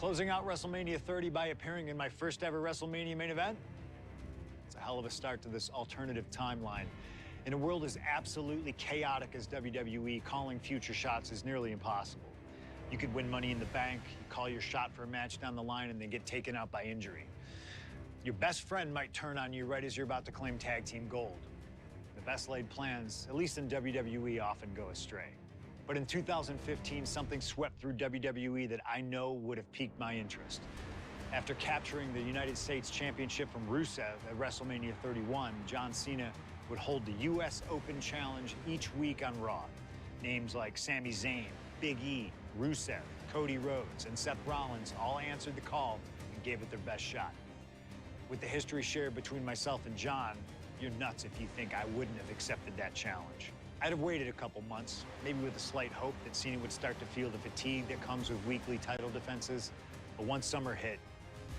Closing out WrestleMania 30 by appearing in my first ever WrestleMania main event? It's a hell of a start to this alternative timeline. In a world as absolutely chaotic as WWE, calling future shots is nearly impossible. You could win Money in the Bank, you call your shot for a match down the line, and then get taken out by injury. Your best friend might turn on you right as you're about to claim tag team gold. The best laid plans, at least in WWE, often go astray. But in 2015, something swept through WWE that I know would have piqued my interest. After capturing the United States Championship from Rusev at WrestleMania 31, John Cena would hold the U.S. Open Challenge each week on Raw. Names like Sami Zayn, Big E, Rusev, Cody Rhodes, and Seth Rollins all answered the call and gave it their best shot. With the history shared between myself and John, you're nuts if you think I wouldn't have accepted that challenge. I'd have waited a couple months, maybe with a slight hope that Cena would start to feel the fatigue that comes with weekly title defenses. But once summer hit,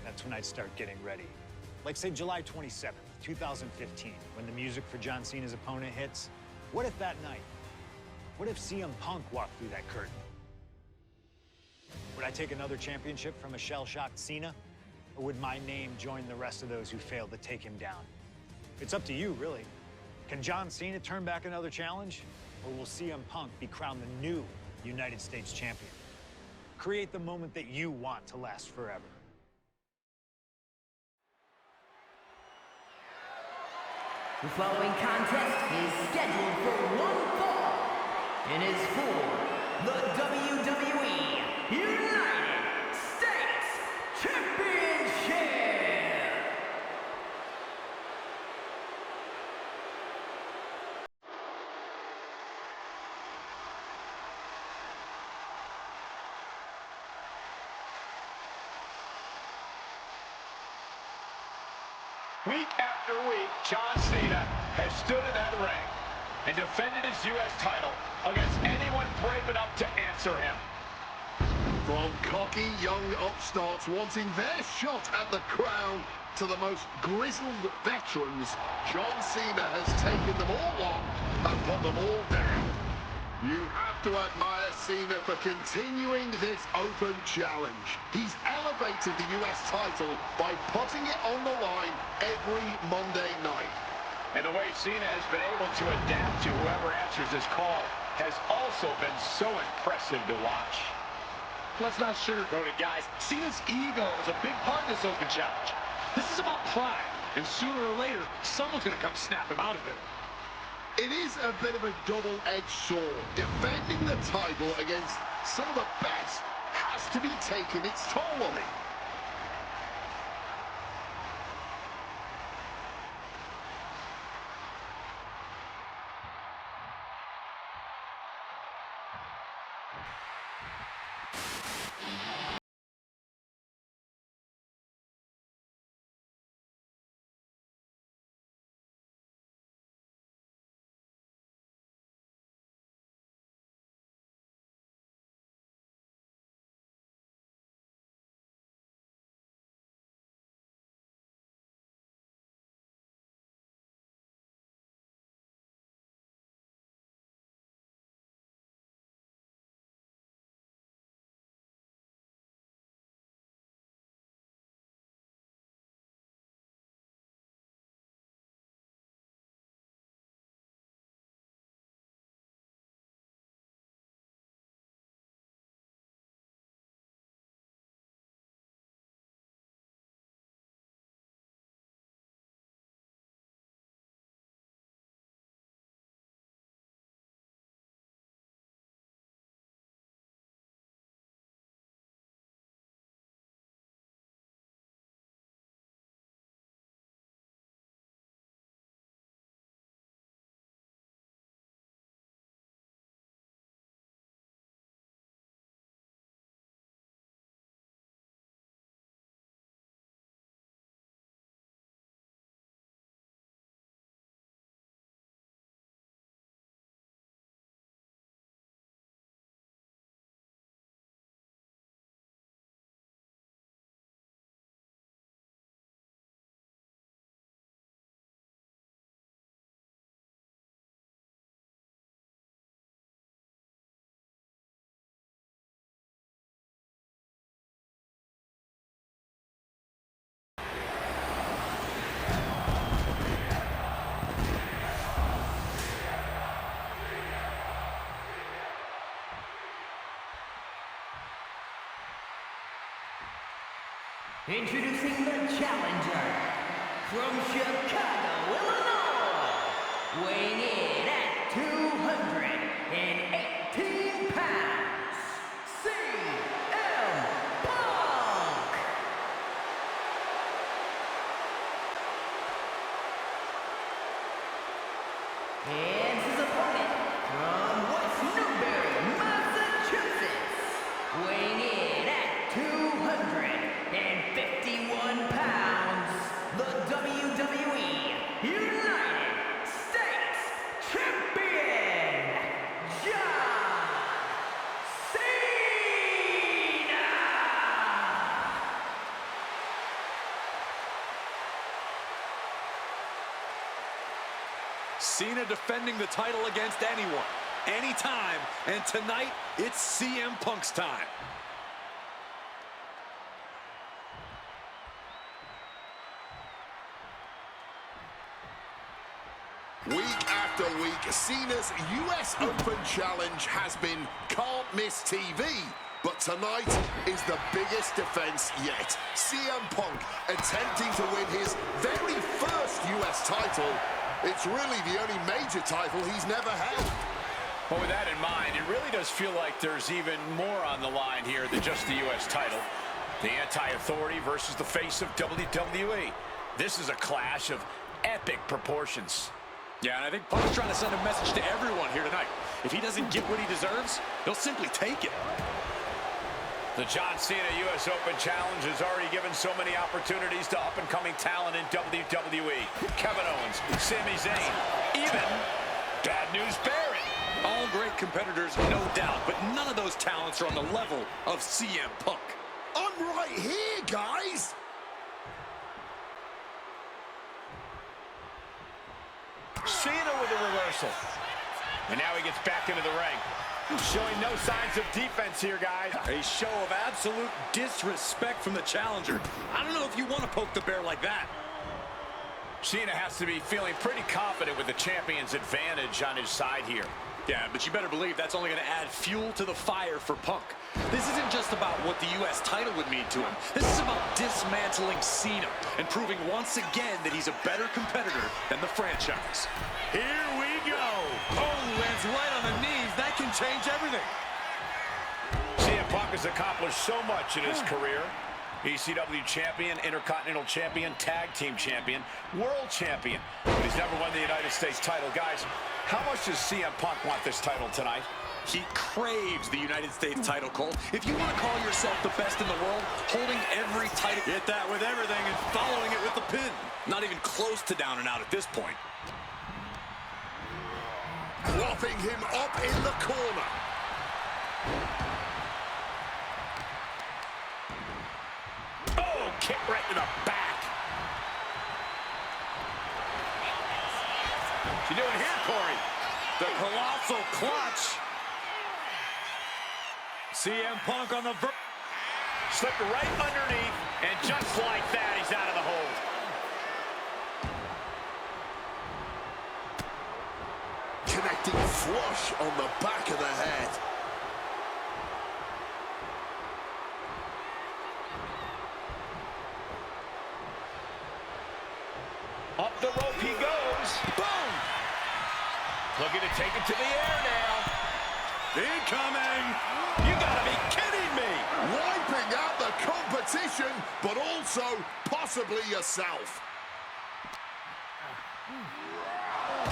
that's when I'd start getting ready. Like, say, July 27th, 2015, when the music for John Cena's opponent hits. What if that night? What if CM Punk walked through that curtain? Would I take another championship from a shell-shocked Cena? Or would my name join the rest of those who failed to take him down? It's up to you, really. Can John Cena turn back another challenge? Or will CM Punk be crowned the new United States champion? Create the moment that you want to last forever. The following contest is scheduled for one fall and is for the WWE United States Championship. Week after week, John Cena has stood in that ring and defended his U.S. title against anyone brave enough to answer him. From cocky young upstarts wanting their shot at the crown to the most grizzled veterans, John Cena has taken them all on and put them all down. You have to admire Cena for continuing this open challenge. He's elevated the US title by putting it on the line every Monday night. And the way Cena has been able to adapt to whoever answers his call has also been so impressive to watch. Let's not sugarcoat it, guys. Cena's ego is a big part of this open challenge. This is about pride, and sooner or later, someone's going to come snap him out of it. It is a bit of a double-edged sword. Defending the title against some of the best has to be taking its toll on him. Introducing the challenger from Chicago, Illinois, weighing in at 218 pounds, CM Punk! And his opponent from West Newbury, Massachusetts, weighing in at 251 pounds, the WWE United States Champion, John Cena! Cena defending the title against anyone, anytime, and tonight, it's CM Punk's time. Week after week, Cena's US Open Challenge has been can't miss TV. But tonight is the biggest defense yet. CM Punk attempting to win his very first US title. It's really the only major title he's never held. Well, with that in mind, it really does feel like there's even more on the line here than just the U.S. title. The anti-authority versus the face of WWE. This is a clash of epic proportions. Yeah, and I think Punk's trying to send a message to everyone here tonight. If he doesn't get what he deserves, he'll simply take it. The John Cena U.S. Open Challenge has already given so many opportunities to up-and-coming talent in WWE. Kevin Owens, Sami Zayn, even Bad News Barrett. All great competitors, no doubt, but none of those talents are on the level of CM Punk. I'm right here, guys! Cena with a reversal. And now he gets back into the ring. Showing no signs of defense here, guys. A show of absolute disrespect from the challenger. I don't know if you want to poke the bear like that. Cena has to be feeling pretty confident with the champion's advantage on his side here. Yeah, but you better believe that's only going to add fuel to the fire for Punk. This isn't just about what the U.S. title would mean to him. This is about dismantling Cena and proving once again that he's a better competitor than the franchise. Here we go. Oh, lands right on the knees. That can change everything. CM Punk has accomplished so much in his career. ECW champion, Intercontinental champion, Tag Team champion, World champion. But he's never won the United States title. Guys, how much does CM Punk want this title tonight? He craves the United States title, Cole. If you want to call yourself the best in the world, holding every title, get that with everything and following it with the pin. Not even close to down and out at this point. Propping him up in the corner. Oh, kick right to the back. What's he doing here, Corey? The colossal clutch. CM Punk on the Slipped right underneath, and just like that, he's out of the hold. Connecting flush on the back of the head. Up the rope he goes. Boom! Looking to take it to the air now. incoming. You gotta be kidding me! Wiping out the competition, but also possibly yourself.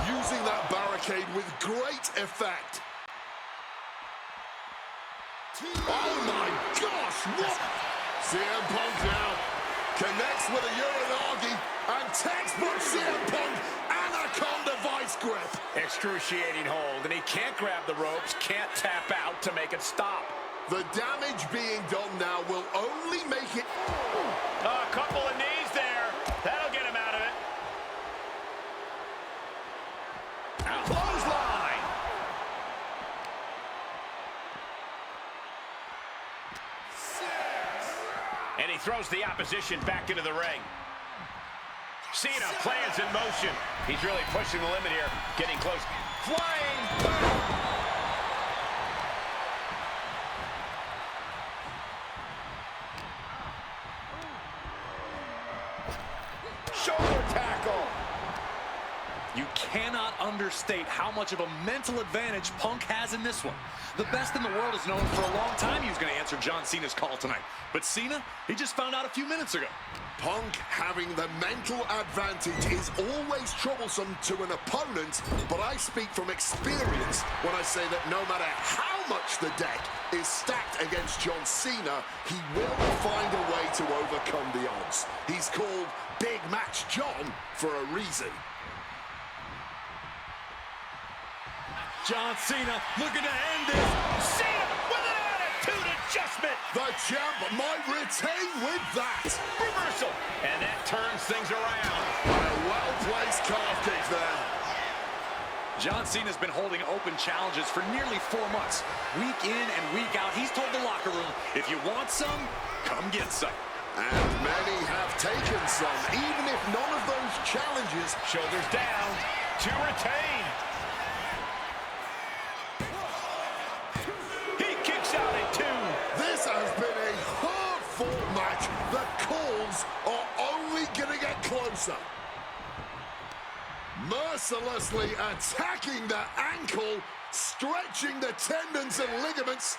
Using that barricade with great effect. Oh my gosh, what? CM Punk now connects with a Uranagi and textbook CM Punk Anaconda vice grip. Excruciating hold, and he can't grab the ropes, can't tap out to make it stop. The damage being done now will only make it... A couple of knees there. That'll get him out of it. Clothesline. And he throws the opposition back into the ring. Cena plans in motion. He's really pushing the limit here. Getting close. Flying. shoulder tackle. You cannot understate how much of a mental advantage Punk has in this one. The best in the world has known for a long time he was going to answer John Cena's call tonight. But Cena, he just found out a few minutes ago. Punk having the mental advantage is always troublesome to an opponent, but I speak from experience when I say that no matter how much the deck is stacked against John Cena, he will find a way to overcome the odds. He's called Big Match John for a reason. John Cena looking to end this. Cena with an attitude adjustment. The champ might retain with that. Reversal. And that turns things around. A well-placed calf kick there. John Cena's been holding open challenges for nearly 4 months. Week in and week out, he's told the locker room, if you want some, come get some. And many have taken some, even if none of those challenges. Shoulders down to retain. This has been a hard-fought match. The calls are only going to get closer. Mercilessly attacking the ankle, stretching the tendons and ligaments.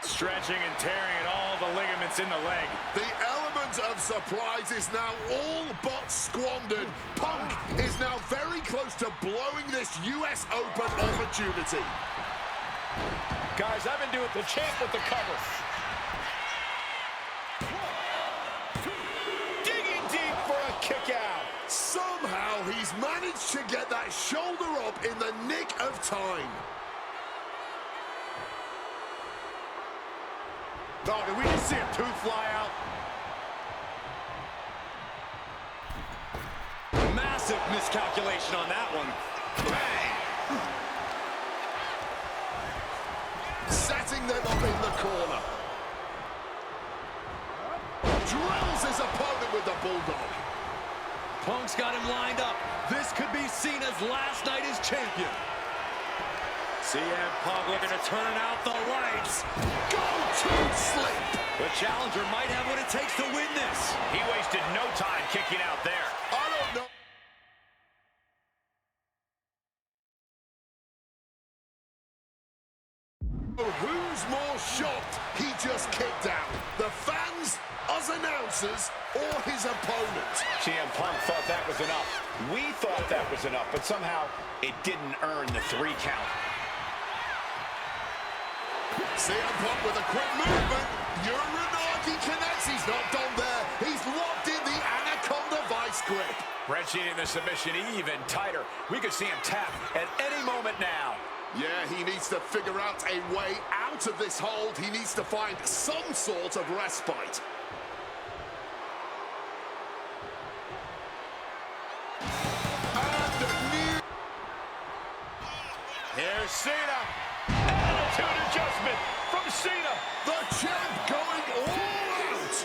Stretching and tearing at all the ligaments in the leg. The element of surprise is now all but squandered. Punk is now very close to blowing this US Open opportunity. Guys, I've been doing the champ with the cover. Digging deep for a kick out. Somehow he's managed to get that shoulder up in the nick of time. Oh, did we just see a tooth fly out? Massive miscalculation on that one. Bang! Setting them up in the corner. Drills his opponent with the Bulldog. Punk's got him lined up. This could be Cena's last night as champion. CM Punk looking to turn out the lights. Go to sleep. The challenger might have what it takes to win this. He wasted no time kicking out there. I don't know. Who's more shocked he just kicked out? The fans, us announcers, or his opponent? CM Punk thought that was enough. We thought that was enough, but somehow it didn't earn the 3 count. CM Punk with a quick movement. Uranagi connects. He's not done there. He's locked in the Anaconda vice grip. Wrenching in the submission even tighter. We could see him tap at any moment now. Yeah, he needs to figure out a way out of this hold. He needs to find some sort of respite. And a new... Here's Cena. Attitude adjustment from Cena. The champ going all out.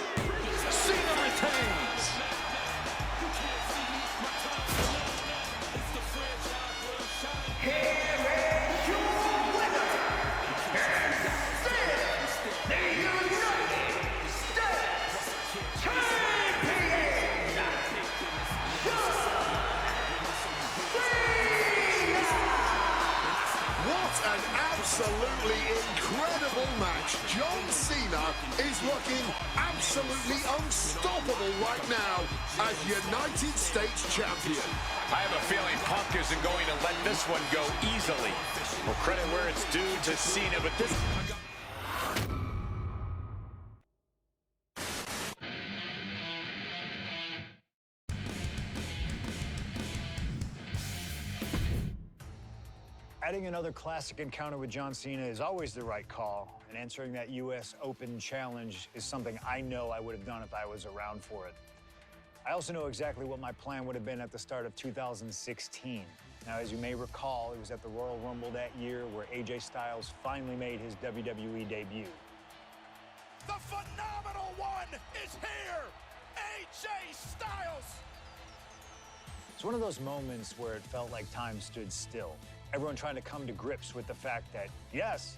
Cena retains. Absolutely incredible match. John Cena is looking absolutely unstoppable right now as United States champion. I have a feeling Punk isn't going to let this one go easily. Well, credit where it's due to Cena, but this... Adding another classic encounter with John Cena is always the right call, and answering that US Open challenge is something I know I would have done if I was around for it. I also know exactly what my plan would have been at the start of 2016. Now, as you may recall, it was at the Royal Rumble that year where AJ Styles finally made his WWE debut. The phenomenal one is here! AJ Styles! It's one of those moments where it felt like time stood still. Everyone trying to come to grips with the fact that, yes,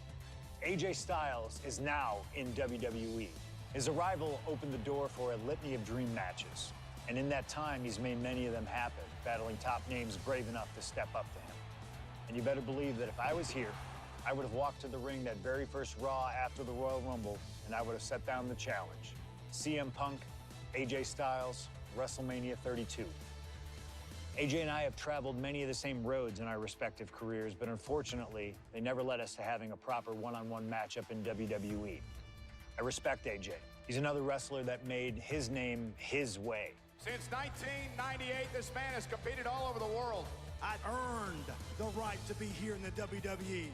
AJ Styles is now in WWE. His arrival opened the door for a litany of dream matches. And in that time, he's made many of them happen, battling top names brave enough to step up to him. And you better believe that if I was here, I would have walked to the ring that very first Raw after the Royal Rumble, and I would have set down the challenge. CM Punk, AJ Styles, WrestleMania 32. AJ and I have traveled many of the same roads in our respective careers, but unfortunately, they never led us to having a proper one-on-one matchup in WWE. I respect AJ. He's another wrestler that made his name his way. Since 1998, this man has competed all over the world. I earned the right to be here in the WWE.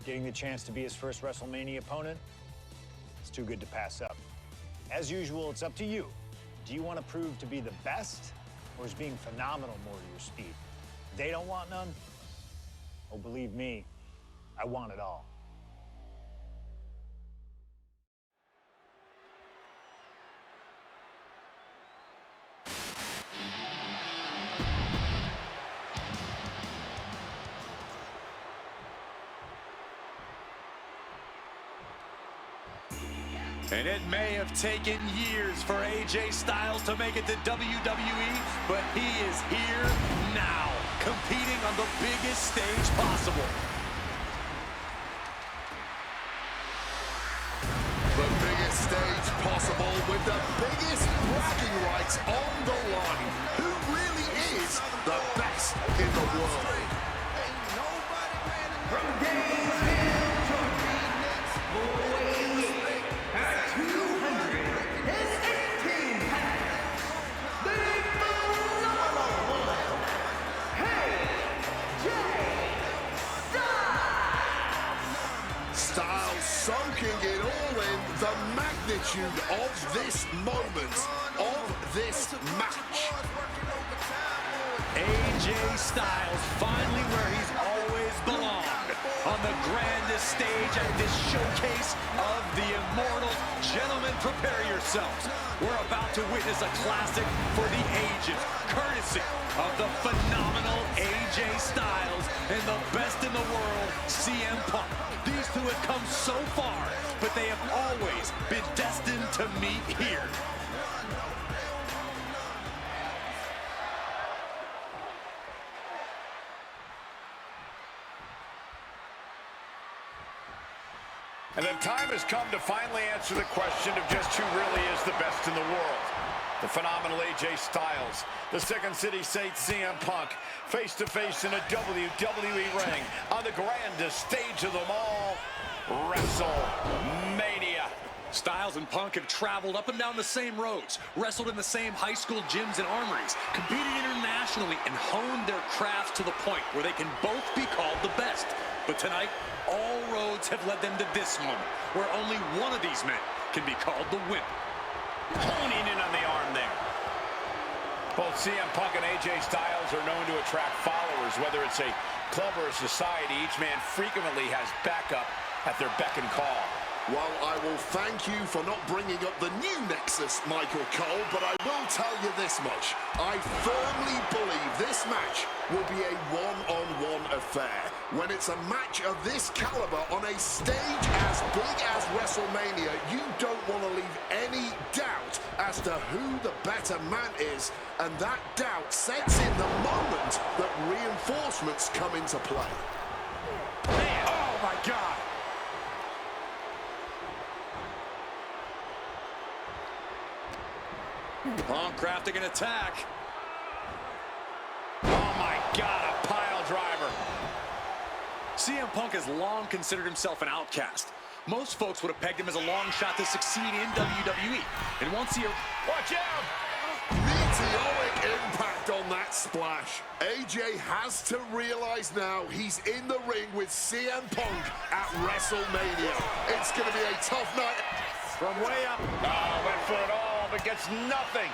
Getting the chance to be his first WrestleMania opponent, it's too good to pass up. As usual, it's up to you. Do you want to prove to be the best, or is being phenomenal more to your speed? They don't want none? Oh, believe me, I want it all. And it may have taken years for AJ Styles to make it to WWE, but he is here now, competing on the biggest stage possible. The biggest stage possible with the biggest bragging rights on the line. Who really is the best in the world? From Gainesville, Georgia, weighing in at 218 pounds, the phenomenal one, AJ Styles. Styles soaking it all in, the magnitude of this moment, of this match. AJ Styles finally where he's always belonged, on the grandest stage at this showcase of the immortals. Gentlemen, prepare yourselves. We're about to witness a classic for the ages, courtesy of the phenomenal AJ Styles and the best in the world, CM Punk. These two have come so far, but they have always been destined to meet here. And the time has come to finally answer the question of just who really is the best in the world. The phenomenal AJ Styles, the Second City Saint CM Punk, face-to-face in a WWE ring on the grandest stage of them all, WrestleMania. Styles and Punk have traveled up and down the same roads, wrestled in the same high school gyms and armories, competed internationally, and honed their crafts to the point where they can both be called the best. But tonight, all roads have led them to this moment, where only one of these men can be called the winner. Honing in on the arm there. Both CM Punk and AJ Styles are known to attract followers, whether it's a club or a society. Each man frequently has backup at their beck and call. Well, I will thank you for not bringing up the new Nexus, Michael Cole, but I will tell you this much. I firmly believe this match will be a one-on-one affair. When it's a match of this caliber on a stage as big as WrestleMania, you don't want to leave any doubt as to who the better man is, and that doubt sets in the moment that reinforcements come into play. Man, oh my God! Punk crafting an attack. Oh my God, a pile driver. CM Punk has long considered himself an outcast. Most folks would have pegged him as a long shot to succeed in WWE. And once he... Watch out! Meteoric impact on that splash. AJ has to realize now he's in the ring with CM Punk at WrestleMania. It's going to be a tough night. From way up. Oh, went for it all, but gets nothing.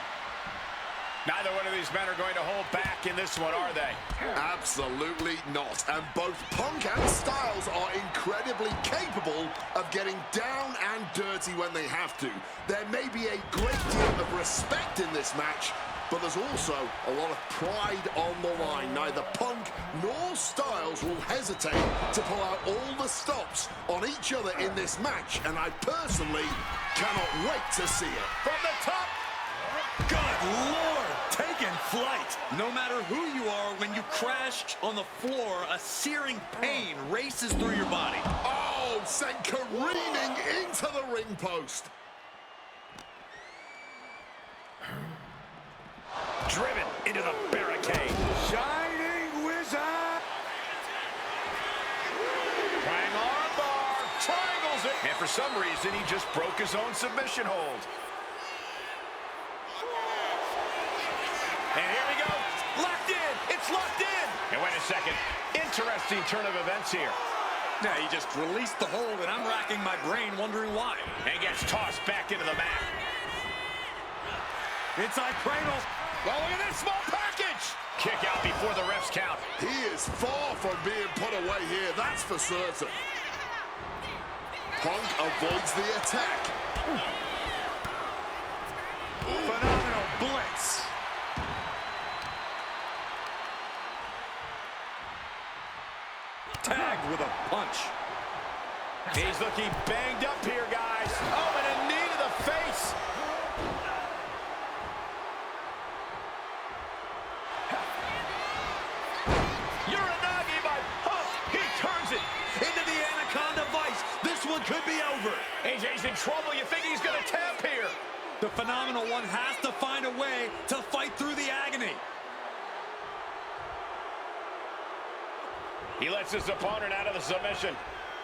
Neither one of these men are going to hold back in this one, are they? Absolutely not. And both Punk and Styles are incredibly capable of getting down and dirty when they have to. There may be a great deal of respect in this match, but there's also a lot of pride on the line. Neither Punk nor Styles will hesitate to pull out all the stops on each other in this match, and I personally cannot wait to see it. From the top. Good Lord! flight. No matter who you are, when you crash on the floor, a searing pain races through your body. Oh, sent careening into the ring post. Driven into the barricade. Shining Wizard. Trying armbar. Triangles it. And for some reason, he just broke his own submission hold. And here we go. Locked in. It's locked in. And wait a second. Interesting turn of events here. Now, he just released the hold, and I'm racking my brain wondering why. And gets tossed back into the mat. Inside cradle. Oh, look at this small package. Kick out before the refs count. He is far from being put away here, that's for certain. Punk avoids the attack. Phenomenal blitz. Tagged with a punch. He's looking banged up here, guys. Oh, and a knee to the face. Uranagi by Punk. He turns it Into the Anaconda Vice. This one could be over. AJ's in trouble. You think he's going to tap here? The Phenomenal One has to find a way to fight through the agony. He lets his opponent out of the submission.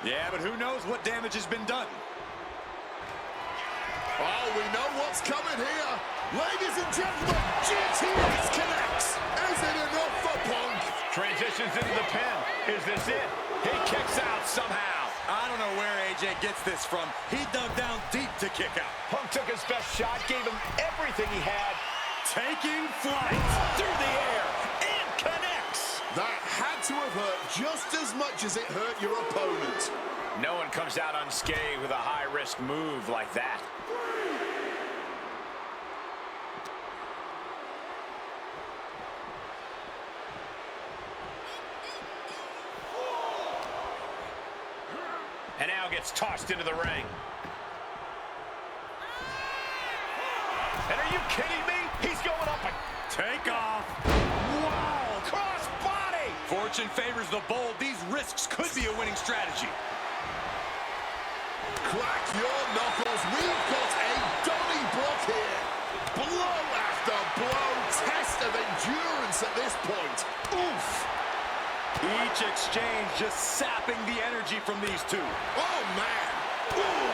Yeah, but who knows what damage has been done. Oh, we know what's coming here. Ladies and gentlemen, GTS connects. Is it enough for Punk? Transitions into the pin. Is this it? He kicks out somehow. I don't know where AJ gets this from. He dug down deep to kick out. Punk took his best shot, gave him everything he had. Taking flight Through the air and connects. That had to have hurt just as much as it hurt your opponent. No one comes out unscathed with a high-risk move like that. And now gets tossed into the ring. And are you kidding me? He's going up and take off. wow, cross body. Fortune favors the bold. These risks could be a winning strategy. Crack your knuckles. We've got a Donnybrook here. Blow after blow. Test of endurance at this point. Oof. Each exchange just sapping the energy from these two. Oh, man. Ooh.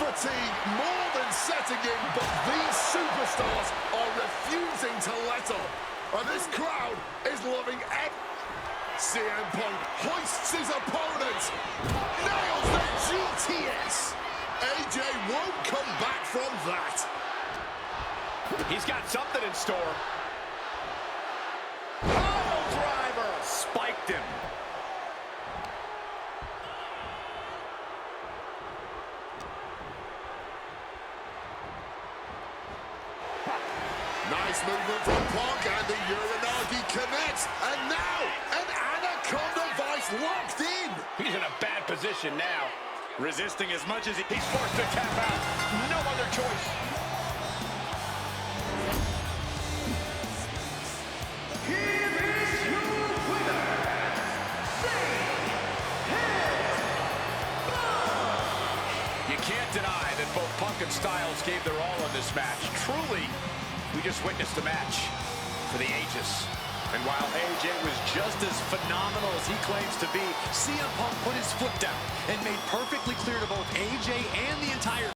Fatigue more than setting in, but these superstars are refusing to let up. And this crowd is loving it. CM Punk hoists his opponent. Nails the GTS. AJ won't come back from that. He's got something in store. Pile driver. Spiked him. Nice movement from Punk, and the Uranagi connects. And now, an Anaconda Vice locked in. He's in a bad position now. Resisting as much as He's forced to tap out. No other choice. Here is your winner, You can't deny that both Punk and Styles gave their all in this match. Truly, we just witnessed a match for the ages. And while AJ was just as phenomenal as he claims to be, CM Punk put his foot down and made perfectly clear to both AJ and the entire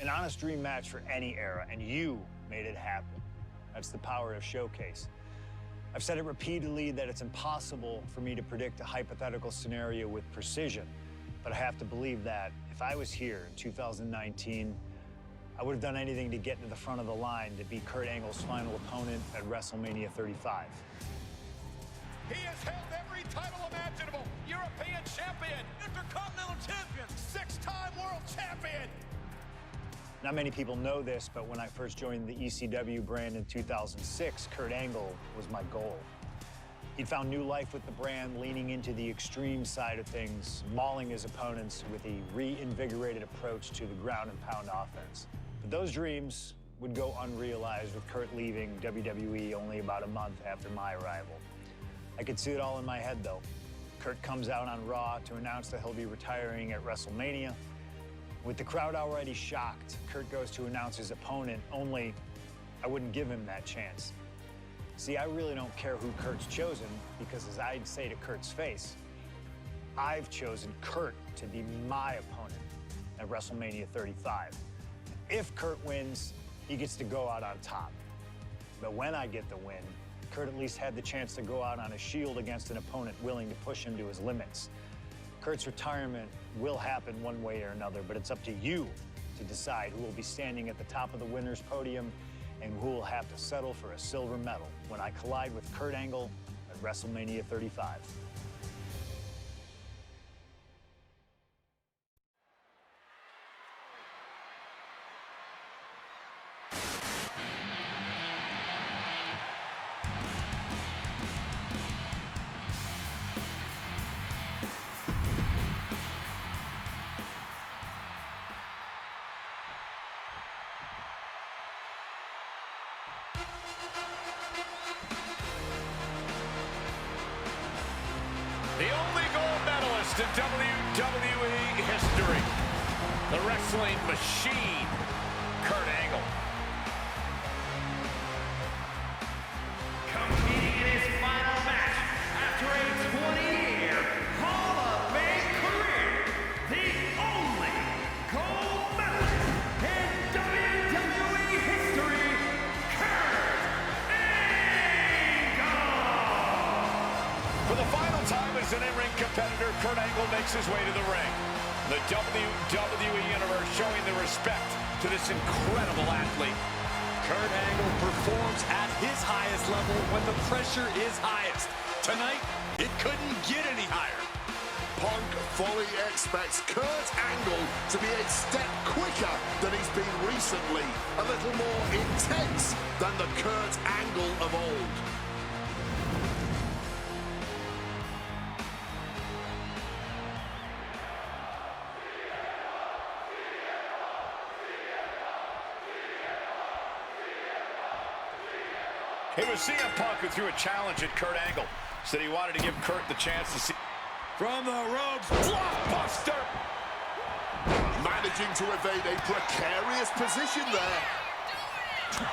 An honest dream match for any era, and you made it happen. That's the power of Showcase. I've said it repeatedly that it's impossible for me to predict a hypothetical scenario with precision, But I have to believe that if I was here in 2019, I would have done anything to get to the front of the line to be Kurt Angle's final opponent at WrestleMania 35. He has held every title imaginable. European champion, Intercontinental champion, 6-time world champion. Not many people know this, but when I first joined the ECW brand in 2006, Kurt Angle was my goal. He'd found new life with the brand, leaning into the extreme side of things, mauling his opponents with a reinvigorated approach to the ground and pound offense. But those dreams would go unrealized with Kurt leaving WWE only about a month after my arrival. I could see it all in my head, though. Kurt comes out on Raw to announce that he'll be retiring at WrestleMania. With the crowd already shocked, Kurt goes to announce his opponent, only I wouldn't give him that chance. See, I really don't care who Kurt's chosen, because as I'd say to Kurt's face, I've chosen Kurt to be my opponent at WrestleMania 35. If Kurt wins, he gets to go out on top. But when I get the win, Kurt at least had the chance to go out on a shield against an opponent willing to push him to his limits. Kurt's retirement will happen one way or another, but it's up to you to decide who will be standing at the top of the winner's podium and who will have to settle for a silver medal when I collide with Kurt Angle at WrestleMania 35. The only gold medalist in WWE history, the wrestling machine, Kurt Angle. Competing in his final match after a 20-year Hall of Fame career, the only gold medalist in WWE history, Kurt Angle! For the final time as an in-ring competitor, Kurt Angle makes his way to the ring. The WWE Universe showing the respect to this incredible athlete. Kurt Angle performs at his highest level when the pressure is highest. Tonight, it couldn't get any higher. Punk fully expects Kurt Angle to be a step quicker than he's been recently, a little more intense than the Kurt Angle of old. It was CM Punk who threw a challenge at Kurt Angle. Said he wanted to give Kurt the chance to see. From the ropes, Blockbuster! Managing to evade a precarious position there.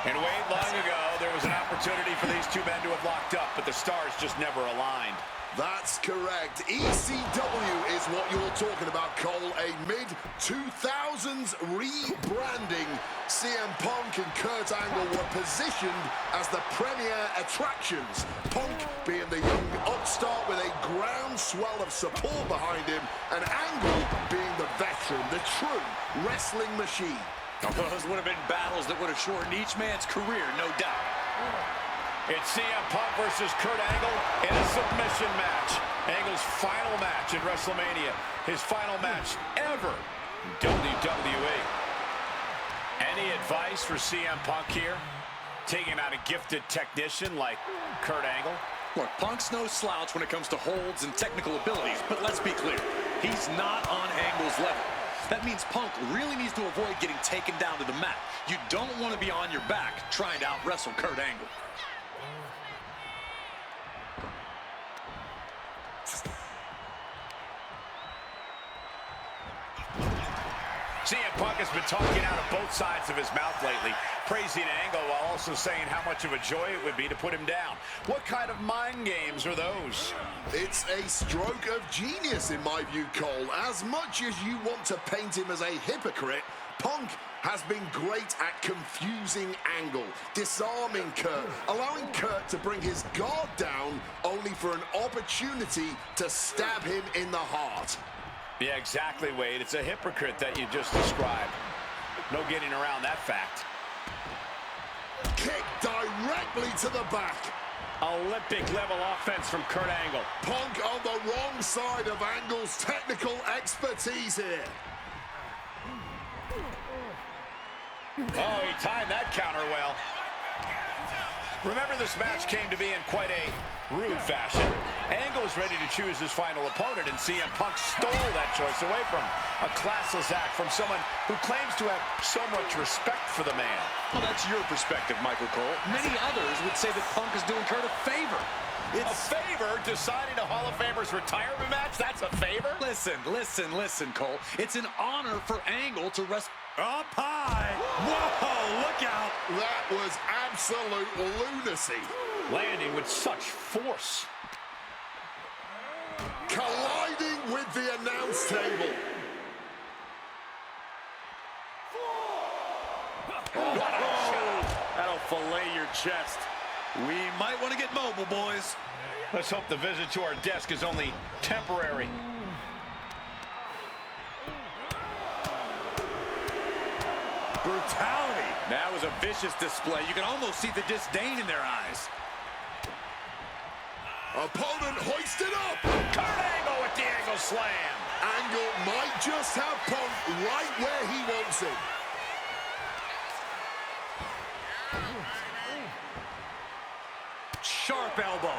And way long ago, there was an opportunity for these two men to have locked up, but the stars just never aligned. That's correct. ECW is what you're talking about, Cole. A mid-2000s rebranding. CM Punk and Kurt Angle were positioned as the premier attractions. Punk being the young upstart with a groundswell of support behind him, and Angle being the veteran, the true wrestling machine. those would have been battles that would have shortened each man's career, no doubt. It's CM Punk versus Kurt Angle in a submission match. Angle's final match in WrestleMania. His final match ever in WWE. Any advice for CM Punk here? Taking out a gifted technician like Kurt Angle? Look, Punk's no slouch when it comes to holds and technical abilities, but let's be clear. He's not on Angle's level. That means Punk really needs to avoid getting taken down to the mat. You don't want to be on your back trying to out-wrestle Kurt Angle. CM Punk has been talking out of both sides of his mouth lately, praising Angle while also saying how much of a joy it would be to put him down. What kind of mind games are those? It's a stroke of genius in my view, Cole. As much as you want to paint him as a hypocrite, Punk has been great at confusing Angle, disarming Kurt, allowing Kurt to bring his guard down only for an opportunity to stab him in the heart. Yeah, exactly, Wade. It's a hypocrite that you just described. No getting around that fact. Kick directly to the back. Olympic-level offense from Kurt Angle. Punk on the wrong side of Angle's technical expertise here. Oh, he timed that counter well. Remember, this match came to be in quite a rude fashion. Angle was ready to choose his final opponent, and CM Punk stole that choice away from him. A classless act from someone who claims to have so much respect for the man. Well, that's your perspective, Michael Cole. Many others would say that Punk is doing Kurt a favor. It's a favor? Deciding a Hall of Famer's retirement match? That's a favor? Listen, Cole. It's an honor for Angle to rest up high. Whoa, look out. That was absolute lunacy. Landing with such force. Colliding with the announce table. What a shot. That'll fillet your chest. We might want to get mobile, boys. Let's hope the visit to our desk is only temporary. Brutality. That was a vicious display. You can almost see the disdain in their eyes. Opponent hoisted up. Kurt Angle with the Angle Slam. Angle might just have Punk right where he wants him. Sharp elbow.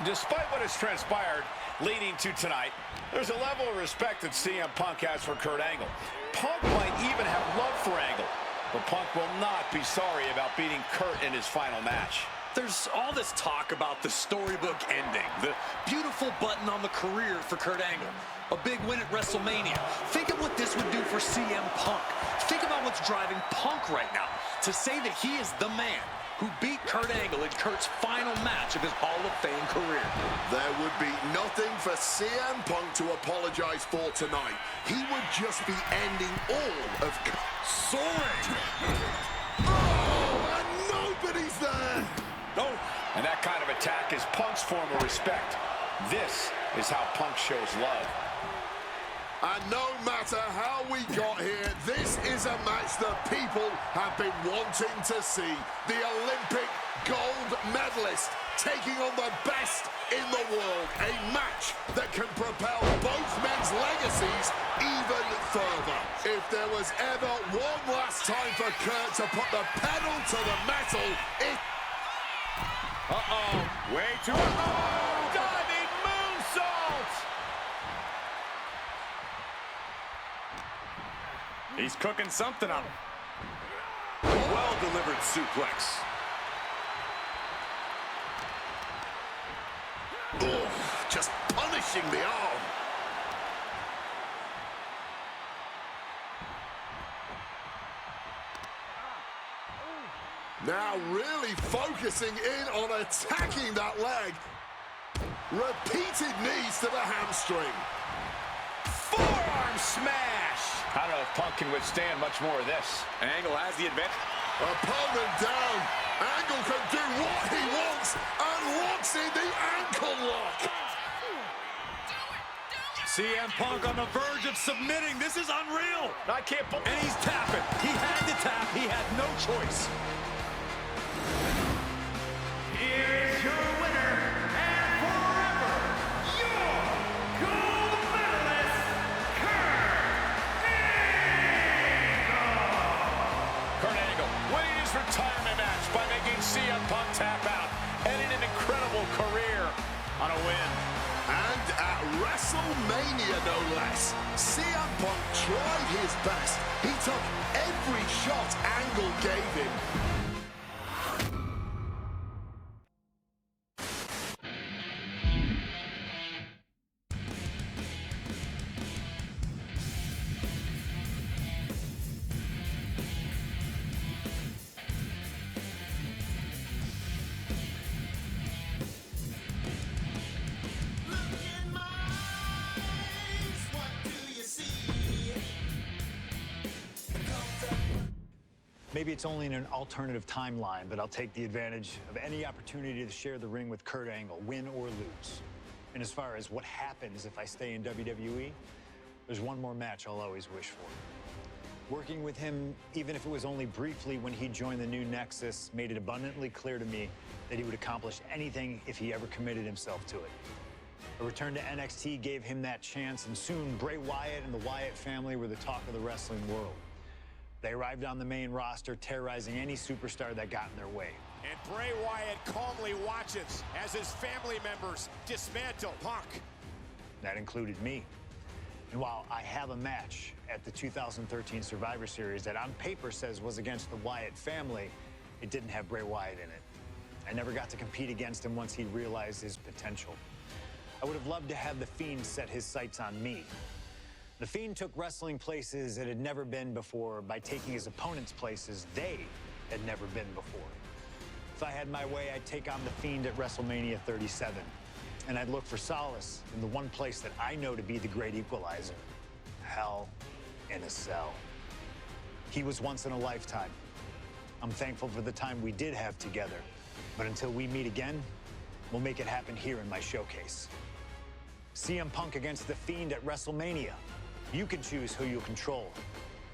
Despite what has transpired leading to tonight, there's a level of respect that CM Punk has for Kurt Angle. Punk might even have love for Angle, but Punk will not be sorry about beating Kurt in his final match. There's all this talk about the storybook ending, the beautiful button on the career for Kurt Angle, a big win at WrestleMania. Think of what this would do for CM Punk. Think about what's driving Punk right now. To say that he is the man who beat Kurt Angle in Kurt's final match of his Hall of Fame career. There would be nothing for CM Punk to apologize for tonight. He would just be ending all of Soaring! Oh, and nobody's there! Oh, and that kind of attack is Punk's form of respect. This is how Punk shows love. And no matter how we got here, this is a match that people have been wanting to see. The Olympic gold medalist taking on the best in the world. A match that can propel both men's legacies even further. If there was ever one last time for Kurt to put the pedal to the metal, it... Way too... Oh, diving moonsault! He's cooking something up. Well-delivered suplex. Oh, just punishing the arm. Now really focusing in on attacking that leg. Repeated knees to the hamstring. Forearm smash! I don't know if Punk can withstand much more of this. Angle has the advantage. Opponent down. Angle can do what he wants and locks in the ankle lock. CM Punk on the verge of submitting. This is unreal. I can't believe... And he's tapping. He had to tap. He had no choice. Here is your winner, and forever, your gold medalist, Kurt Angle! Kurt Angle winning his retirement match by making CM Punk tap out, ending an incredible career on a win. And at WrestleMania, no less, CM Punk tried his best. He took every shot Angle gave him. Maybe it's only in an alternative timeline, but I'll take the advantage of any opportunity to share the ring with Kurt Angle, win or lose. And as far as what happens if I stay in WWE, there's one more match I'll always wish for. Working with him, even if it was only briefly when he joined the new Nexus, made it abundantly clear to me that he would accomplish anything if he ever committed himself to it. A return to NXT gave him that chance, and soon Bray Wyatt and the Wyatt family were the talk of the wrestling world. They arrived on the main roster, terrorizing any superstar that got in their way. And Bray Wyatt calmly watches as his family members dismantle Punk. That included me. And while I have a match at the 2013 Survivor Series that on paper says was against the Wyatt family, it didn't have Bray Wyatt in it. I never got to compete against him once he realized his potential. I would have loved to have The Fiend set his sights on me. The Fiend took wrestling places it had never been before by taking his opponents places they had never been before. If I had my way, I'd take on The Fiend at WrestleMania 37. And I'd look for solace in the one place that I know to be the great equalizer: Hell in a Cell. He was once in a lifetime. I'm thankful for the time we did have together. But until we meet again, we'll make it happen here in my showcase. CM Punk against The Fiend at WrestleMania. You can choose who you'll control.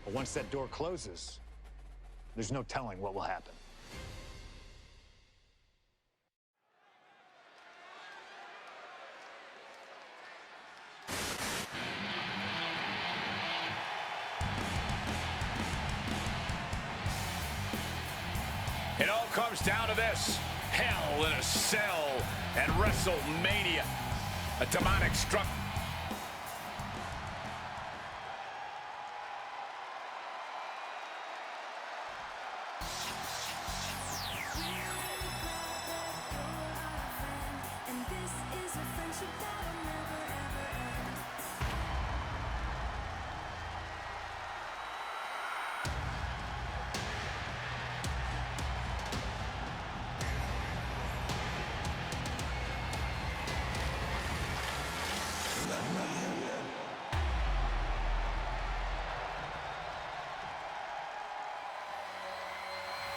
But once that door closes, there's no telling what will happen. It all comes down to this: Hell in a Cell and WrestleMania. A demonic struck.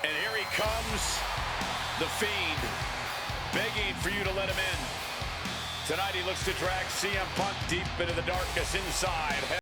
And here he comes, The Fiend, begging for you to let him in. Tonight he looks to drag CM Punk deep into the darkness inside.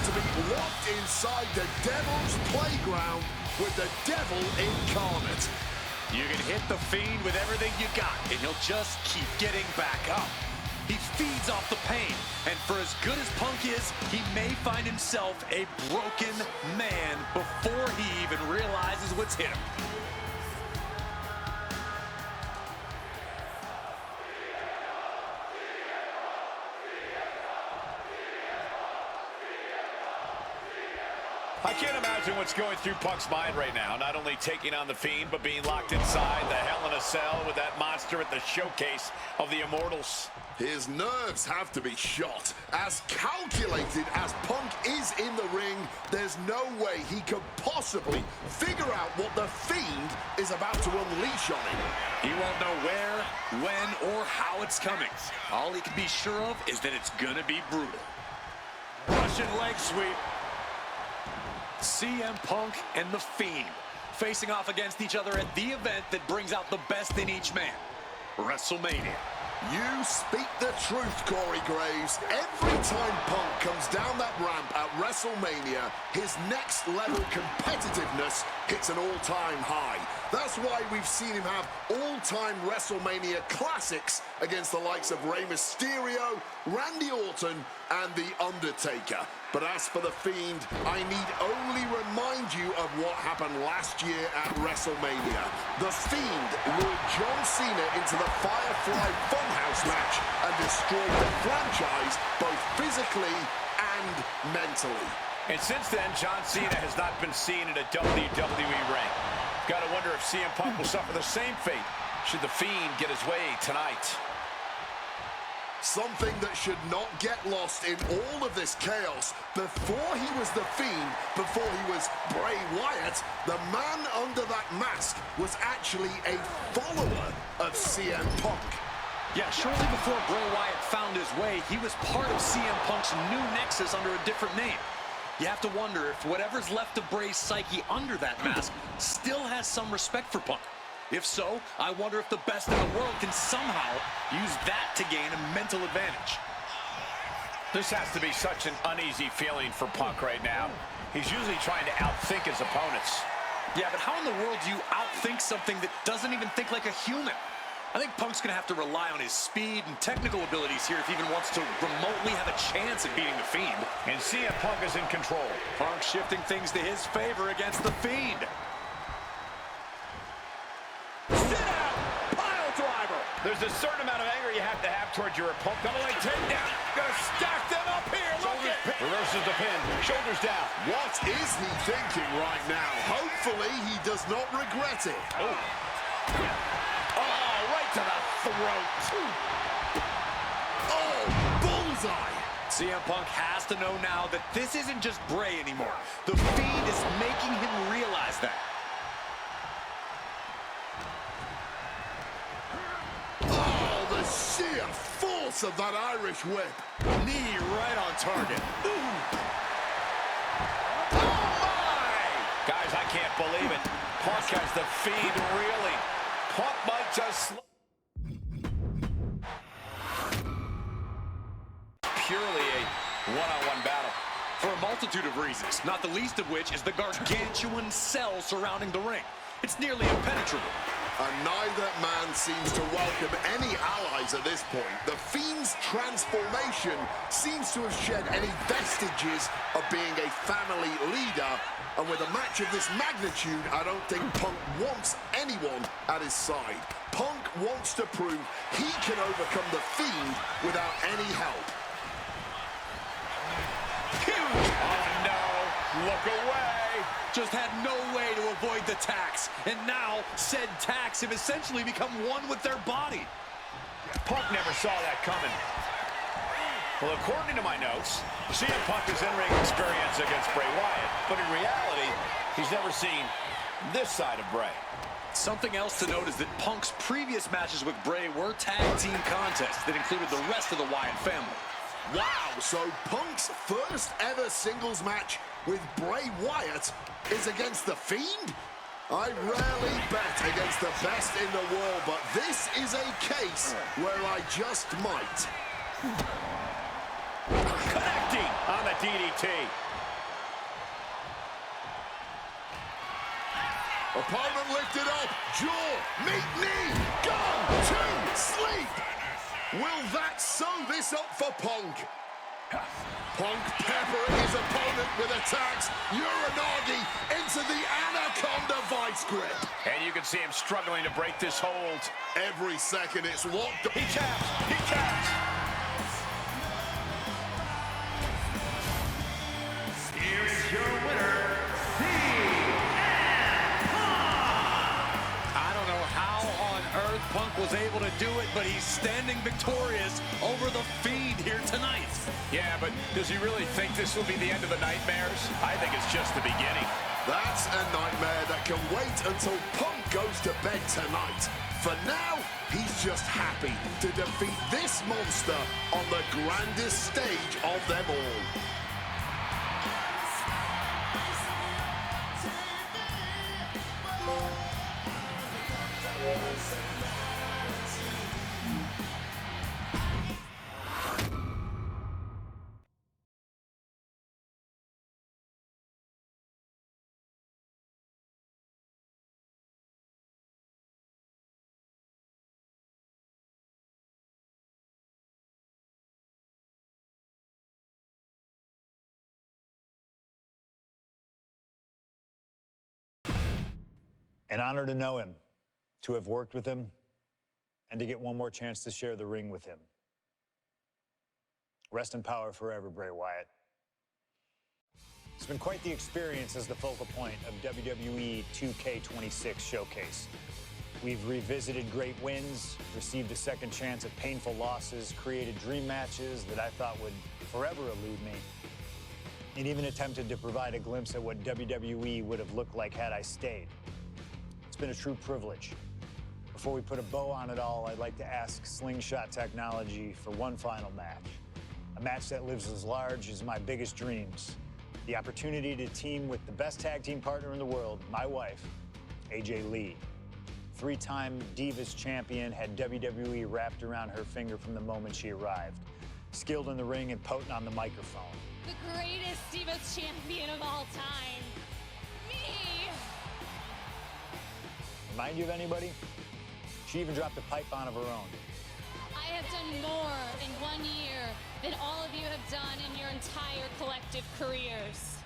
To be locked inside the Devil's Playground with the Devil incarnate. You can hit The Fiend with everything you got, and he'll just keep getting back up. He feeds off the pain, and for as good as Punk is, he may find himself a broken man before he even realizes what's hit him. I can't imagine what's going through Punk's mind right now. Not only taking on The Fiend, but being locked inside the Hell in a Cell with that monster at the showcase of the Immortals. His nerves have to be shot. As calculated as Punk is in the ring, there's no way he could possibly figure out what the Fiend is about to unleash on him. He won't know where, when, or how it's coming. All he can be sure of is that it's gonna be brutal. Russian leg sweep. CM Punk and the Fiend facing off against each other at the event that brings out the best in each man, WrestleMania. You speak the truth, Corey Graves. Every time Punk comes down that ramp at WrestleMania, his next level competitiveness hits an all-time high. That's why we've seen him have all-time WrestleMania classics against the likes of Rey Mysterio, Randy Orton, and The Undertaker. But as for The Fiend, I need only remind you of what happened last year at WrestleMania. The Fiend lured John Cena into the Firefly Funhouse match and destroyed the franchise both physically and mentally. And since then, John Cena has not been seen in a WWE ring. Got to wonder if CM Punk will suffer the same fate should The Fiend get his way tonight. Something that should not get lost in all of this chaos. Before he was The Fiend, before he was Bray Wyatt, the man under that mask was actually a follower of CM Punk. Yeah, shortly before Bray Wyatt found his way, he was part of CM Punk's new nexus under a different name. You have to wonder if whatever's left of Bray's psyche under that mask still has some respect for Punk. If so, I wonder if the best in the world can somehow use that to gain a mental advantage. This has to be such an uneasy feeling for Punk right now. He's usually trying to outthink his opponents. Yeah, but how in the world do you outthink something that doesn't even think like a human? I think Punk's going to have to rely on his speed and technical abilities here if he even wants to remotely have a chance at beating the Fiend. And CM Punk is in control. Punk shifting things to his favor against the Fiend. Sit out! Pile driver! There's a certain amount of anger you have to have towards your opponent. Double leg takedown. Gonna stack them up here. Look at it. Reverses the pin. Shoulders down. What is he thinking right now? Hopefully he does not regret it. Oh. Oh, right to the throat. Oh, bullseye. CM Punk has to know now that this isn't just Bray anymore. The Fiend is making him realize that. Sheer force of that Irish whip. Knee right on target. Ooh. Oh, my! Guys, I can't believe it. Punk has the Fiend reeling. Punk might just... Purely a one-on-one battle. For a multitude of reasons, not the least of which is the gargantuan cell surrounding the ring. It's nearly impenetrable. And neither man seems to welcome any allies at this point. The Fiend's transformation seems to have shed any vestiges of being a family leader. And with a match of this magnitude, I don't think Punk wants anyone at his side. Punk wants to prove he can overcome the Fiend without any help. Huge! Oh, no! Look away! Just had no way to avoid the tax. And now, said tax have essentially become one with their body. Punk never saw that coming. Well, according to my notes, CM Punk has in-ring experience against Bray Wyatt, but in reality, he's never seen this side of Bray. Something else to note is that Punk's previous matches with Bray were tag team contests that included the rest of the Wyatt family. Wow, so Punk's first ever singles match with Bray Wyatt is against the Fiend? I rarely bet against the best in the world, but this is a case where I just might. Connecting on the DDT. Opponent lifted up, jaw, meet knee, gone, two, sleep. Will that sew this up for Punk? Punk peppering his opponent with attacks. Uranagi into the Anaconda vice grip. And you can see him struggling to break this hold. Every second it's locked. He taps. He taps. Here is your winner, CM Punk. I don't know how on earth Punk Punk was able to do it, but he's standing victorious over the Fiend here tonight. Yeah, but does he really think this will be the end of the nightmares? I think it's just the beginning. That's a nightmare that can wait until Punk goes to bed tonight. For now, he's just happy to defeat this monster on the grandest stage of them all. An honor to know him, to have worked with him, and to get one more chance to share the ring with him. Rest in power forever, Bray Wyatt. It's been quite the experience as the focal point of WWE 2K26 Showcase. We've revisited great wins, received a second chance at painful losses, created dream matches that I thought would forever elude me, and even attempted to provide a glimpse at what WWE would have looked like had I stayed. It's been a true privilege. Before we put a bow on it all, I'd like to ask Slingshot Technology for one final match. A match that lives as large as my biggest dreams. The opportunity to team with the best tag team partner in the world, my wife, AJ Lee. Three-time Divas champion, had WWE wrapped around her finger from the moment she arrived. Skilled in the ring and potent on the microphone. The greatest Divas champion of all time. Me! Remind you of anybody? She even dropped a pipe on of her own. I have done more in 1 year than all of you have done in your entire collective careers.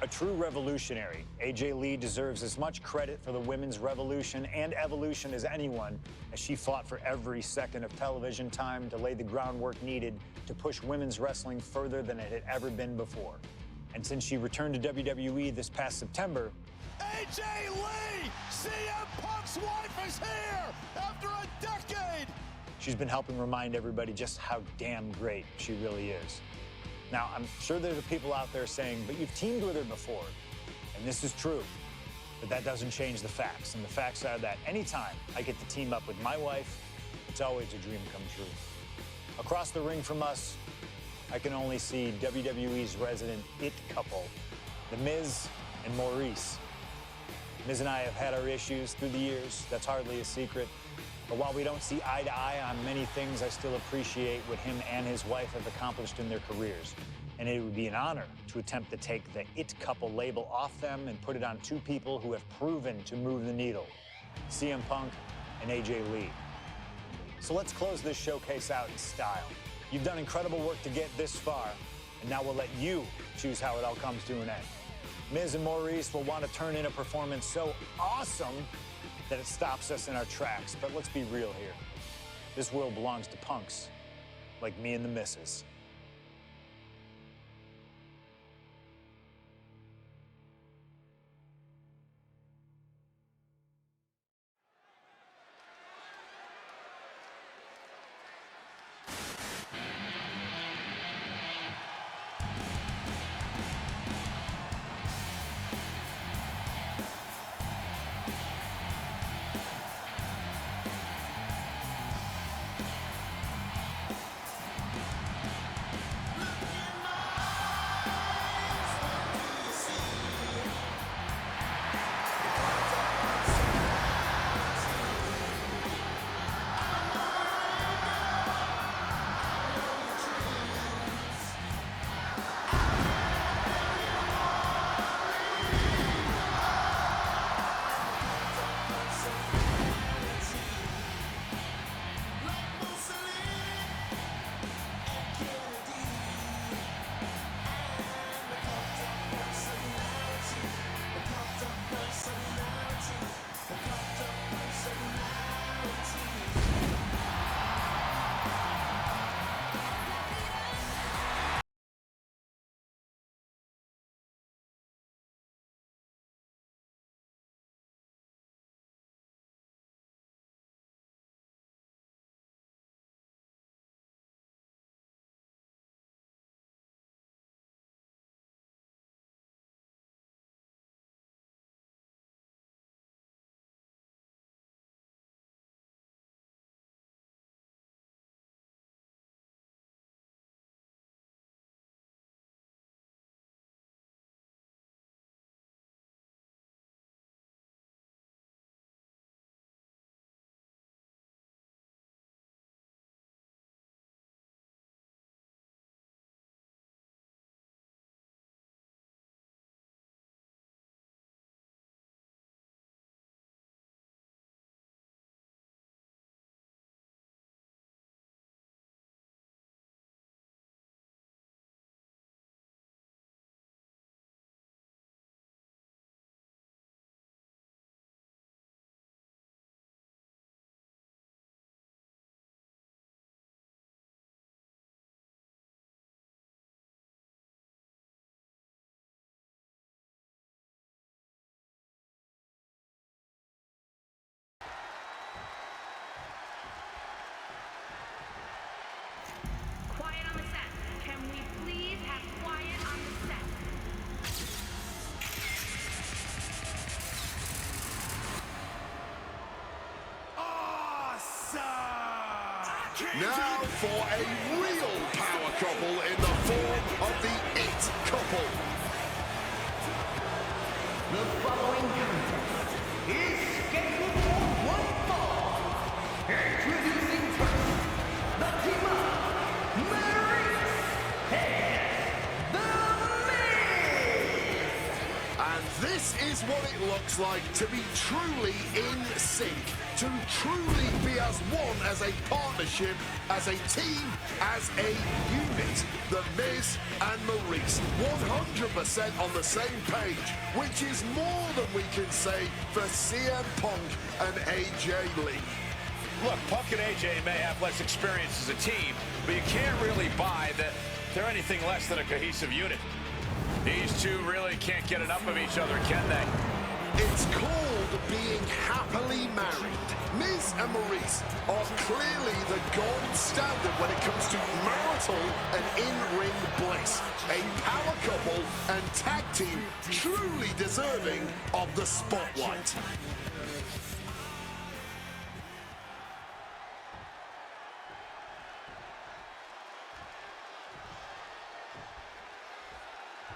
A true revolutionary, AJ Lee deserves as much credit for the women's revolution and evolution as anyone, as she fought for every second of television time to lay the groundwork needed to push women's wrestling further than it had ever been before. And since she returned to WWE this past September, AJ Lee! CM Punk's wife is here after a decade! she's been helping remind everybody just how damn great she really is. Now, I'm sure there are people out there saying, but you've teamed with her before. And this is true, but that doesn't change the facts. And the facts are that anytime I get to team up with my wife, it's always a dream come true. Across the ring from us, I can only see WWE's resident it couple, The Miz and Maurice. Miz and I have had our issues through the years. That's hardly a secret. But while we don't see eye to eye on many things, I still appreciate what him and his wife have accomplished in their careers. And it would be an honor to attempt to take the it couple label off them and put it on two people who have proven to move the needle, CM Punk and AJ Lee. So let's close this showcase out in style. You've done incredible work to get this far, and now we'll let you choose how it all comes to an end. Miz and Maurice will want to turn in a performance so awesome that it stops us in our tracks. But let's be real here. This world belongs to punks like me and the missus. Now for a real power couple in the form of the It Couple. The following contest is scheduled for one fall. Introducing first, the team of Maurice and The Miz. And this is what it looks like to be truly in sync, to truly be as one, as a partnership, as a team, as a unit. The Miz and Maurice, 100% on the same page, which is more than we can say for CM Punk and AJ Lee. Look, Punk and AJ may have less experience as a team, but you can't really buy that they're anything less than a cohesive unit. These two really can't get enough of each other, can they? It's called being happily married. Miz and Maurice are clearly the gold standard when it comes to marital and in-ring bliss. A power couple and tag team truly deserving of the spotlight.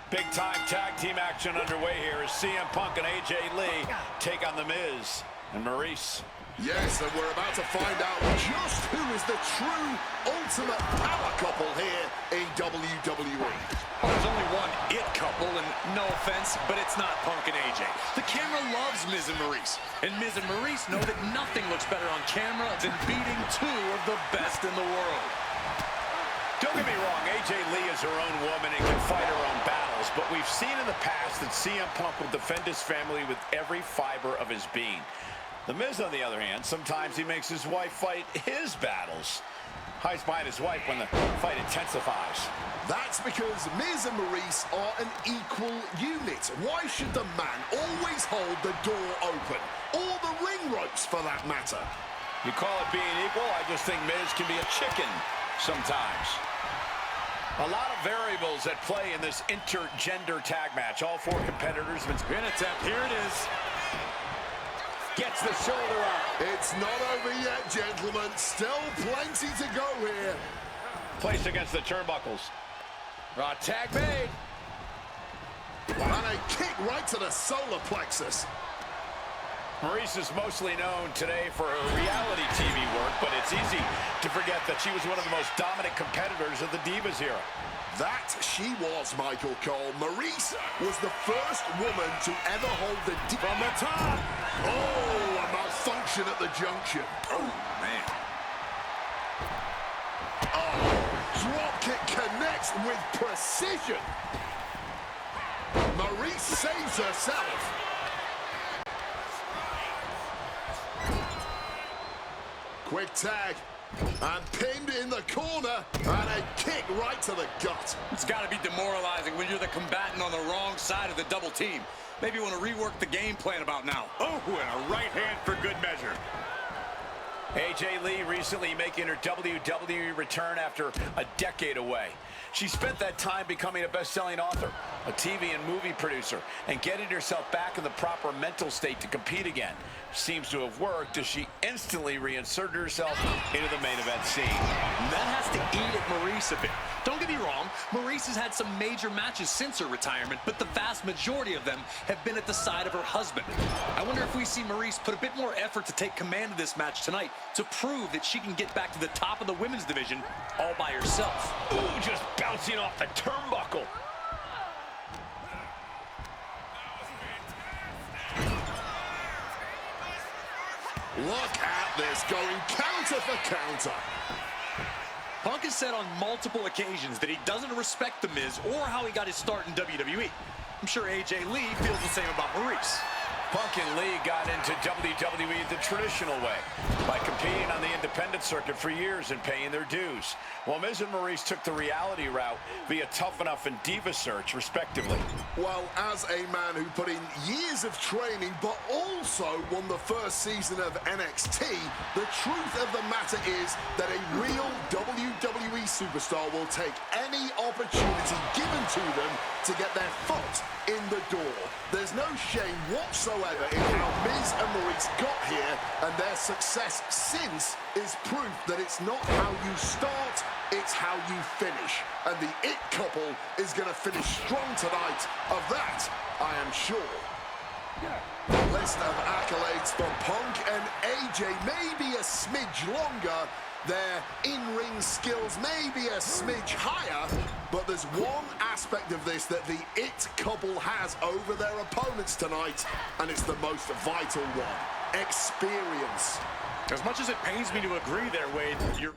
Big-time tag team action underway here as CM Punk and AJ Lee take on The Miz and Maurice. Yes, and we're about to find out just who is the true ultimate power couple here in WWE. Well, there's only one It Couple, and no offense, but it's not Punk and AJ. The camera loves Miz and Maurice, and Miz and Maurice know that nothing looks better on camera than beating two of the best in the world. Don't get me wrong, AJ Lee is her own woman and can fight her own battles, but we've seen in the past that CM Punk will defend his family with every fiber of his being. The Miz, on the other hand, sometimes he makes his wife fight his battles. Hides behind his wife when the fight intensifies. That's because Miz and Maurice are an equal unit. Why should the man always hold the door open? Or the ring ropes, for that matter? You call it being equal? I just think Miz can be a chicken sometimes. A lot of variables at play in this intergender tag match. All four competitors have been Pin attempt, here it is. Gets the shoulder up. It's not over yet, gentlemen. Still plenty to go here. Placed against the turnbuckles. Tag made. And a kick right to the solar plexus. Maurice is mostly known today for her reality TV work, but it's easy to forget that she was one of the most dominant competitors of the Divas era. That she was, Michael Cole. Maurice was the first woman to ever hold the... From the top! Oh, a malfunction at the junction. Oh, man. Oh, dropkick connects with precision. Maurice saves herself. Quick tag, and pinned in the corner, and a kick right to the gut. It's got to be demoralizing when you're the combatant on the wrong side of the double team. Maybe you want to rework the game plan about now. Oh, and a right hand for good measure. AJ Lee recently making her WWE return after a decade away. She spent that time becoming a best-selling author, a TV and movie producer, and getting herself back in the proper mental state to compete again. Seems to have worked as she instantly reinserted herself into the main event scene. That has to eat at Maurice a bit. Don't get me wrong, Maurice has had some major matches since her retirement, but the vast majority of them have been at the side of her husband. I wonder if we see Maurice put a bit more effort to take command of this match tonight to prove that she can get back to the top of the women's division all by herself. Ooh, just bouncing off the turnbuckle. Look at this, going counter for counter. Punk has said on multiple occasions that he doesn't respect The Miz or how he got his start in WWE. I'm sure AJ Lee feels the same about Maurice. Punk and Lee got into WWE the traditional way, by competing on the independent circuit for years and paying their dues, while Miz and Maurice took the reality route via Tough Enough and Diva Search, respectively. Well, as a man who put in years of training, but also won the first season of NXT, the truth of the matter is that a real WWE superstar will take any opportunity given to them to get their foot in the door. There's no shame whatsoever whatsoever in how Miz and Maurice got here, and their success since is proof that it's not how you start, it's how you finish. And the It couple is going to finish strong tonight. Of that, I am sure. The list of accolades for Punk and AJ may be a smidge longer, their in-ring skills may be a smidge higher, but there's one aspect of this that the It couple has over their opponents tonight, and it's the most vital one: experience. As much as it pains me to agree there, Wade, you're...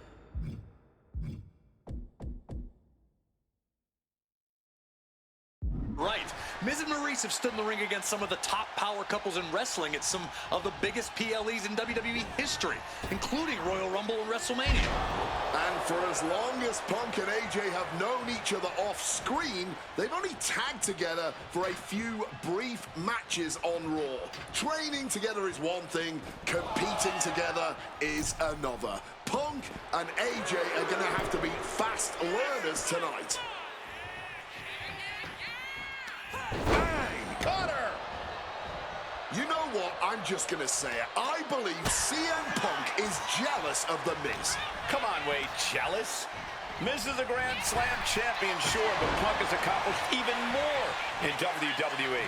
right. Miz and Maurice have stood in the ring against some of the top power couples in wrestling at some of the biggest PLEs in WWE history, including Royal Rumble and WrestleMania. And for as long as Punk and AJ have known each other off-screen, they've only tagged together for a few brief matches on Raw. Training together is one thing, competing together is another. Punk and AJ are going to have to be fast learners tonight. Cutter! You know what? I'm just going to say it. I believe CM Punk is jealous of The Miz. Come on, Wade, jealous? Miz is a Grand Slam champion, sure, but Punk has accomplished even more in WWE.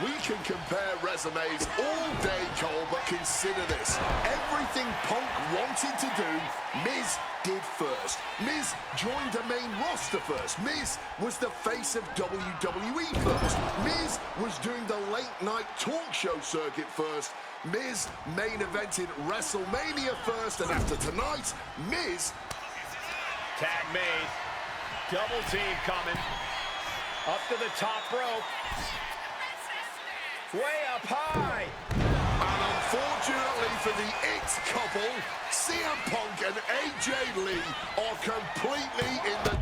We can compare resumes all day, Cole, but consider this. Everything Punk wanted to do, Miz did first. Miz joined the main roster first. Miz was the face of WWE first. Miz was doing the late-night talk show circuit first. Miz main evented WrestleMania first, and after tonight, Miz... Tag made. Double team coming. Up to the top rope. Way up high. And unfortunately for the It couple, CM Punk and AJ Lee are completely in the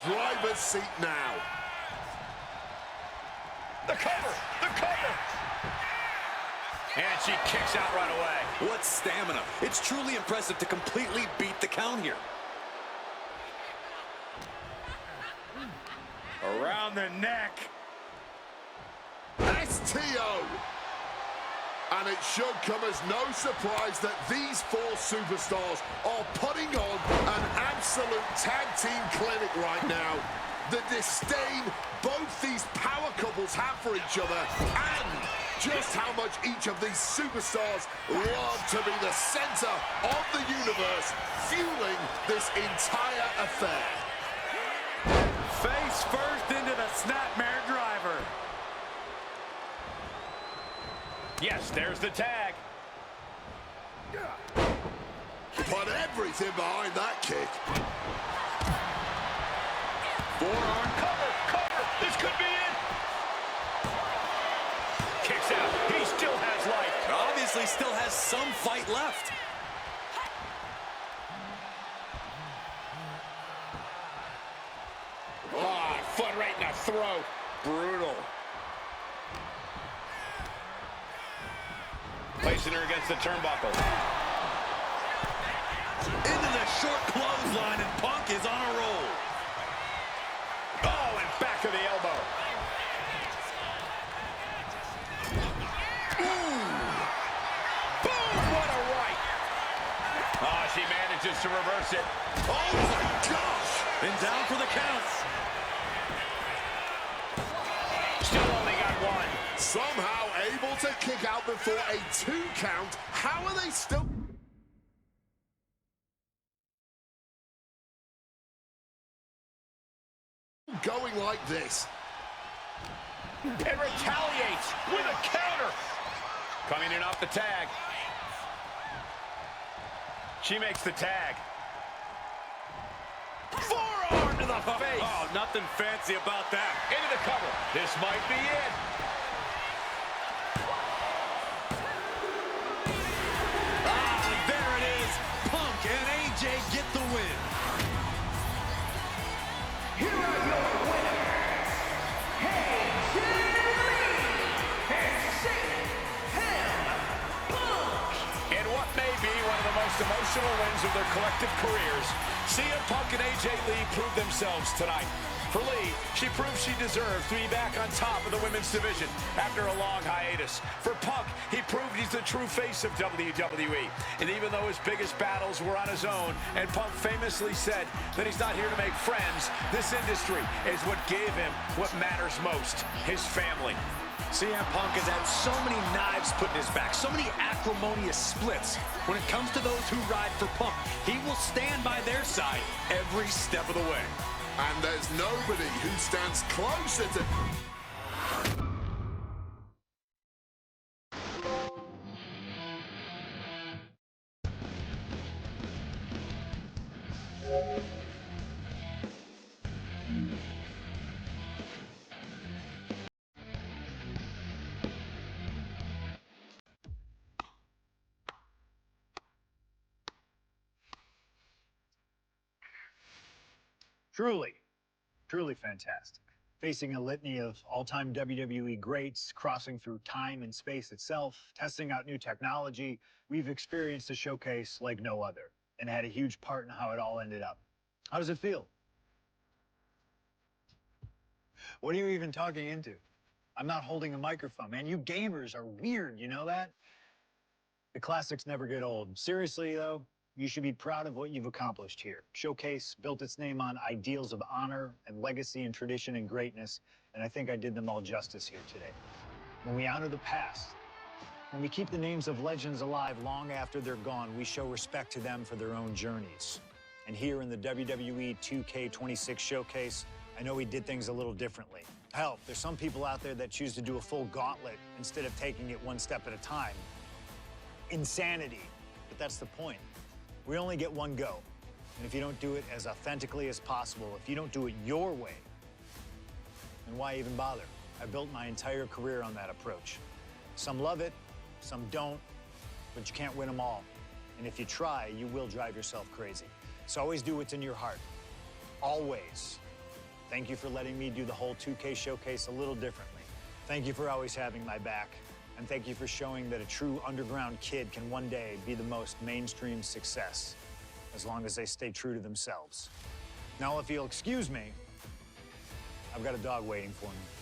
driver's seat now. The cover! The cover! And she kicks out right away. What stamina. It's truly impressive to completely beat the count here. Around the neck. STO. And it should come as no surprise that these four superstars are putting on an absolute tag team clinic right now. The disdain both these power couples have for each other, and just how much each of these superstars love to be the center of the universe, fueling this entire affair. Face first into the snapmare driver. Yes, there's the tag. Put everything behind that kick. Forearm cover, cover. This could be it. Kicks out. He still has life. Obviously still has some fight left. Foot right in the throat. Brutal. Placing her against the turnbuckle. Into the short clothesline, and Punk is on a roll. Oh, and back of the elbow. Ooh. Boom, what a right. Oh, she manages to reverse it. Oh my gosh! And down for the counts. Still only got one. Somehow able to kick out before a 2 count. How are they still... going like this? And retaliates with a counter. Coming in off the tag. She makes the tag. Forearm to the face. Oh, nothing fancy about that. Into the cover. This might be it. There it is. Punk and AJ get the win. Here are your winners, AJ Lee and CM Punk. In what may be one of the most emotional wins of their collective careers, CM Punk and AJ Lee proved themselves tonight. For Lee, she proved she deserved to be back on top of the women's division after a long hiatus. For Punk, he proved he's the true face of WWE. And even though his biggest battles were on his own, and Punk famously said that he's not here to make friends, this industry is what gave him what matters most, his family. CM Punk has had so many knives put in his back, so many acrimonious splits. When it comes to those who ride for Punk, he will stand by their side every step of the way. And there's nobody who stands closer to... Truly fantastic. Facing a litany of all-time WWE greats, crossing through time and space itself, testing out new technology, we've experienced a showcase like no other, and had a huge part in how it all ended up. How does it feel? What are you even talking into? I'm not holding a microphone, man. You gamers are weird, you know that? The classics never get old. Seriously, though, you should be proud of what you've accomplished here. Showcase built its name on ideals of honor and legacy and tradition and greatness, and I think I did them all justice here today. When we honor the past, when we keep the names of legends alive long after they're gone, we show respect to them for their own journeys. And here in the wwe2k26 showcase, I know we did things a little differently. Hell, there's some people out there that choose to do a full gauntlet instead of taking it one step at a time. Insanity, but that's the point. We only get one go. And if you don't do it as authentically as possible, if you don't do it your way, then why even bother? I built my entire career on that approach. Some love it, some don't, but you can't win them all. And if you try, you will drive yourself crazy. So always do what's in your heart. Always. Thank you for letting me do the whole 2K showcase a little differently. Thank you for always having my back. And thank you for showing that a true underground kid can one day be the most mainstream success, as long as they stay true to themselves. Now, if you'll excuse me, I've got a dog waiting for me.